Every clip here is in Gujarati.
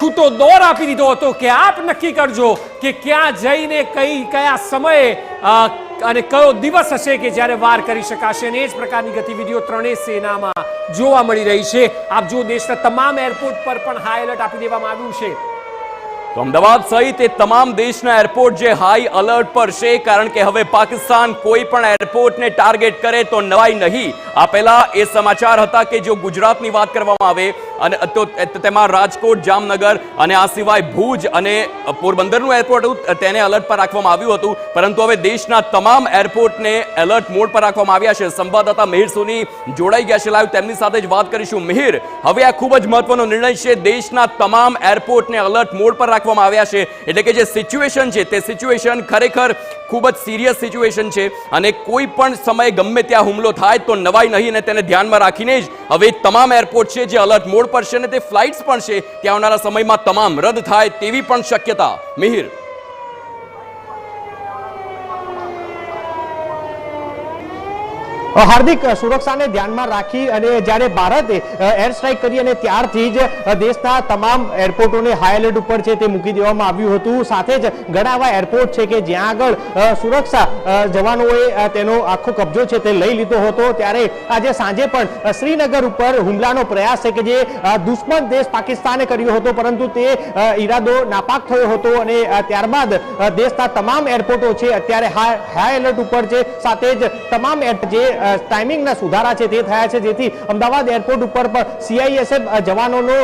છૂટો દોર આપી દીધો હતો કે આપ નક્કી કરજો કે ક્યાં જઈને કયા સમયે અને કયો દિવસ હશે કે જ્યારે વાર કરી શકાશે, અને એ જ પ્રકારની ગતિવિધિઓ ત્રણેય સેનામાં જોવા મળી રહી છે। આપ જો દેશના તમામ એરપોર્ટ પર પણ હાઈ એલર્ટ આપી દેવામાં આવ્યું છે। તો અમદાવાદ સહિત એ તમામ દેશના એરપોર્ટ જે હાઈ એલર્ટ પર છે, કારણ કે હવે પાકિસ્તાન કોઈ પણ એરપોર્ટને ટાર્ગેટ કરે તો નવાઈ નહીં। આ પહેલા એ સમાચાર હતા કે જો ગુજરાતની વાત કરવામાં આવે અને તો તેમાં રાજકોટ, જામનગર અને આ સિવાય ભુજ અને પોરબંદરનું એરપોર્ટ હતું તેને એલર્ટ પર રાખવામાં આવ્યું હતું, પરંતુ હવે દેશના તમામ એરપોર્ટને એલર્ટ મોડ પર રાખવામાં આવ્યા છે। સંવાદદાતા મિહિર સોની જોડાઈ ગયા છે લાઈવ, તેમની સાથે જ વાત કરીશું। મિહિર, હવે આ ખૂબ જ મહત્વનો નિર્ણય છે, દેશના તમામ એરપોર્ટને એલર્ટ મોડ પર રાખવામાં આવ્યા છે, એટલે કે જે સિચ્યુએશન છે તે સિચ્યુએશન ખરેખર ખૂબ જ સિરિયસ સિચ્યુએશન છે અને કોઈ પણ સમયે ગમે ત્યાં હુમલો થાય તો નવાઈ નહીં, અને તેને ધ્યાનમાં રાખીને જ હવે તમામ એરપોર્ટ છે જે એલર્ટ મોડ પર છે અને તે ફ્લાઇટ્સ પણ છે તે આવનારા સમયમાં તમામ રદ થાય તેવી પણ શક્યતા। મિહિર, હાર્દિક, સુરક્ષાને ધ્યાનમાં રાખી અને જ્યારે ભારતે એર સ્ટ્રાઇક કરી અને ત્યારથી જ દેશના તમામ એરપોર્ટોને હાઈ એલર્ટ ઉપર છે તે મૂકી દેવામાં આવ્યું હતું। સાથે જ ઘણા એવા એરપોર્ટ છે કે જ્યાં આગળ સુરક્ષા જવાનોએ તેનો આખો કબજો છે તે લઈ લીધો હતો, ત્યારે આજે સાંજે પણ શ્રીનગર ઉપર હુમલાનો પ્રયાસ છે કે જે દુશ્મન દેશ પાકિસ્તાને કર્યો હતો, પરંતુ તે ઈરાદો નાપાક થયો હતો અને ત્યારબાદ દેશના તમામ એરપોર્ટો છે અત્યારે હાઈ એલર્ટ ઉપર છે। સાથે જ તમામ જે ટાઈમિંગના સુધારા છે તે થયા છે, જેથી અમદાવાદ એરપોર્ટ ઉપર પણ CISF જવાનોનો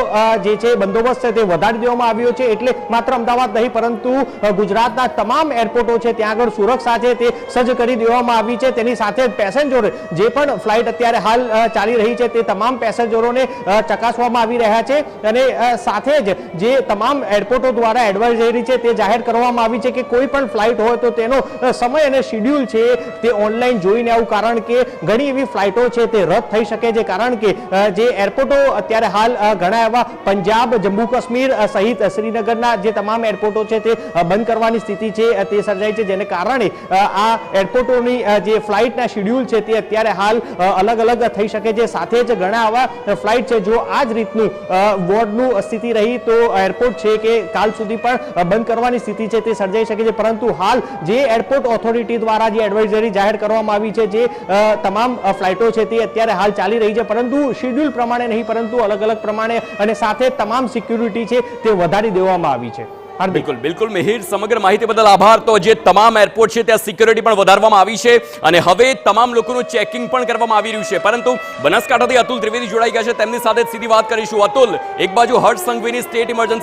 જે છે બંદોબસ્ત છે તે વધારી દેવામાં આવ્યો છે। એટલે માત્ર અમદાવાદ નહીં પરંતુ ગુજરાતના તમામ એરપોર્ટો છે ત્યાં આગળ સુરક્ષા છે તે સજ્જ કરી દેવામાં આવી છે। તેની સાથે પેસેન્જરો જે પણ ફ્લાઇટ અત્યારે હાલ ચાલી રહી છે તે તમામ પેસેન્જરોને ચકાસવામાં આવી રહ્યા છે, અને સાથે જ જે તમામ એરપોર્ટો દ્વારા એડવાઇઝરી છે તે જાહેર કરવામાં આવી છે કે કોઈ પણ ફ્લાઇટ હોય તો તેનો સમય અને શેડ્યુલ છે તે ઓનલાઈન જોઈને આવું, કારણ કે ઘણી એવી ફ્લાઇટો છે તે રદ થઈ શકે છે, કારણ કે જે એરપોર્ટો અત્યારે હાલ ઘણા એવા પંજાબ, જમ્મુ કાશ્મીર સહિત શ્રીનગરના જે તમામ એરપોર્ટો છે તે બંધ કરવાની સ્થિતિ છે તે સર્જાઈ છે, જેને કારણે આ એરપોર્ટોની જે ફ્લાઇટના શેડ્યુલ છે તે અત્યારે હાલ અલગ અલગ થઈ શકે છે। સાથે જ ઘણા એવા ફ્લાઇટ છે જો આ જ રીતનું બોર્ડનું સ્થિતિ રહી તો એરપોર્ટ છે કે કાલ સુધી પણ બંધ કરવાની સ્થિતિ છે તે સર્જાઈ શકે છે, પરંતુ હાલ જે એરપોર્ટ ઓથોરિટી દ્વારા જે એડવાઇઝરી જાહેર કરવામાં આવી છે, જે તમામ ફ્લાઇટો છે તે અત્યારે હાલ ચાલી રહી છે, પરંતુ શેડ્યુલ પ્રમાણે નહીં પરંતુ અલગ અલગ પ્રમાણે, અને સાથે તમામ સિક્યુરિટી છે તે વધારી દેવામાં આવી છે। બિલકુલ બિલકુલ મિહિર, સમગ્ર માહિતી બદલ આભાર। તો જે તમામ એરપોર્ટ છે ત્યાં સિક્યુરિટી પણ વધારવામાં આવી છે અને હવે તમામ લોકોનું ચેકિંગ પણ કરવામાં આવી રહ્યું છે, પરંતુ બનાસકાંઠાથી અતુલ ત્રિવેદી જોડાઈ ગયા છે, તેમની સાથે સીધી વાત કરીશું। અતુલ, એક બાજુ હર્ષ સંઘવીની સ્ટેટ ઇમરજન્સી